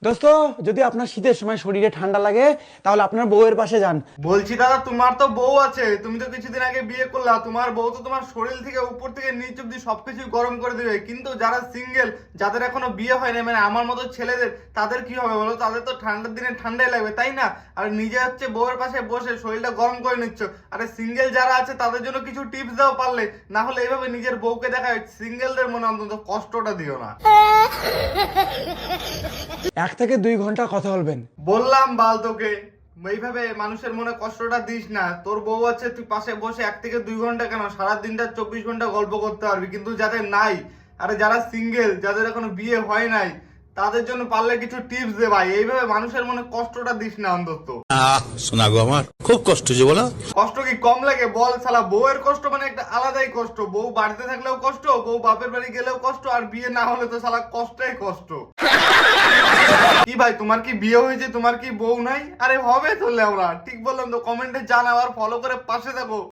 দোস্ত, যদি আপনার শীতের সময় শরীরে ঠান্ডা লাগে তাহলে আপনার বউয়ের পাশে যান। বলছি দাদা, তোমার তো বউ আছে, তুমি তো কিছুদিন আগে বিয়ে করলা, তোমার বউ তো তোমার শরীর থেকে উপর থেকে নিচ অব্দি সবকিছু গরম করে দেবে। কিন্তু যারা সিঙ্গেল, যাদের এখনো বিয়ে হয়নি, মানে আমার মতো ছেলেদের, তাদের কি হবে বলো? তাদের তো ঠান্ডার দিনে ঠান্ডাই লাগবে, তাই না? আর নিজে হচ্ছে বউয়ের পাশে বসে শরীরটা গরম করে নিচ্ছ। আরে সিঙ্গেল যারা আছে তাদের জন্য কিছু টিপস দাও পারলে, না হলে এইভাবে নিজের বউকে দেখায় সিঙ্গেলদের মনে অন্তত কষ্টটা দিও না। 1 থেকে 2 ঘন্টা কথা বলবেন। বললাম বাল তোকে, এইভাবে মানুষের মনে কষ্টটা দিস না। তোর বউ আছে, তুই পাশে বসে 1 থেকে 2 ঘন্টা কেন, সারা দিনটা 24 ঘন্টা গল্প করতে পারবি। কিন্তু যাদের নাই, আরে যারা সিঙ্গেল, যাদের এখনো বিয়ে হয় নাই, তাদের জন্য পারলে কিছু টিপস দে ভাই। এইভাবে মানুষের মনে কষ্টটা দিস না অন্তত। শোনা গো, আমার খুব কষ্ট যে বলো। কষ্ট কি কম লাগে বল শালা? বউয়ের কষ্ট মানে একটা আলাদাই কষ্ট। বউ বাড়িতে থাকলেও কষ্ট, বউ বাপের বাড়ি গেলেও কষ্ট, আর বিয়ে না হলে তো শালা কষ্টই কষ্ট। কি ভাই, তোমার কি বিয়ে হয়েছে? তোমার কি বউ নাই? আরে হবে তো লেওরা। ঠিক বললাম তো? কমেন্টে জানাও আর ফলো করে পাশে থাকো।